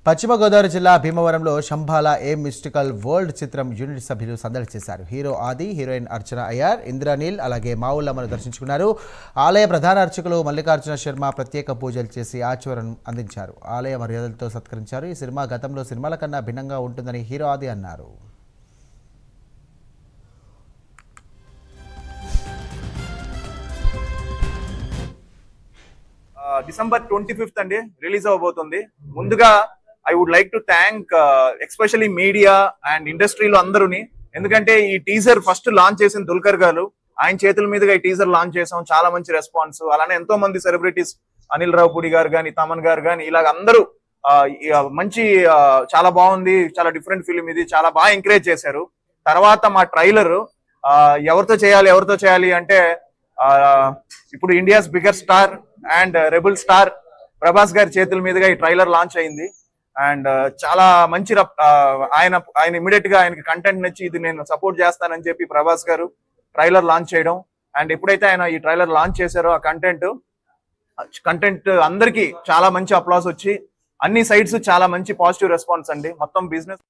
పశ్చిమ గోదావరి జిల్లా భీమవరంలో శంభాల ఏ మిస్టికల్ వరల్డ్ చిత్రం యూనిట్ సభ్యులు సందడి చేశారు. హీరో ఆది, హీరోయిన్ అర్చన అయ్యార్, ఇంద్రనీల్ అలాగే మావులమ్మను దర్శించుకున్నారు. ఆలయ ప్రధాన అర్చకులు మల్లికార్జున శర్మ ప్రత్యేక పూజలు చేసి ఆచరణ అందించారు. ఆలయ మర్యాదలతో సత్కరించారు. ఈ సినిమా గతంలో సినిమాల కన్నా భిన్నంగా ఉంటుందని హీరో ఆది అన్నారు. December 25th అండి రిలీజ్ అవబోతుంది. ముందుగా I would like to thank especially media and ఇండస్ట్రీలో అందరూని. ఎందుకంటే ఈ టీజర్ ఫస్ట్ లాంచ్ చేసిన దుల్కర్ గారు, ఆయన చేతుల మీదుగా ఈ టీజర్ లాంచ్ చేసాం. చాలా మంచి రెస్పాన్స్. అలానే ఎంతో మంది సెలబ్రిటీస్, అనిల్ రావుపూడి గారు కానీ, తమన్ గారు కానీ, ఇలాగ అందరూ మంచి చాలా బాగుంది, చాలా డిఫరెంట్ ఫిలిం ఇది, చాలా బాగా ఎంకరేజ్ చేశారు. తర్వాత మా ట్రైలర్ ఎవరితో చేయాలి అంటే ఇప్పుడు India's bigger star and rebel star Prabhas గారి చేతుల మీదుగా ఈ ట్రైలర్ లాంచ్ అయింది. అండ్ చాలా మంచి ఆయన ఇమీడియట్ గా ఆయనకి కంటెంట్ నచ్చి ఇది నేను సపోర్ట్ చేస్తానని చెప్పి ప్రభాస్ గారు ట్రైలర్ లాంచ్ చేయడం. అండ్ ఎప్పుడైతే ఆయన ఈ ట్రైలర్ లాంచ్ చేశారో ఆ కంటెంట్ అందరికి చాలా మంచి అప్లాస్ వచ్చి అన్ని సైడ్స్ చాలా మంచి పాజిటివ్ రెస్పాన్స్ అండి. మొత్తం బిజినెస్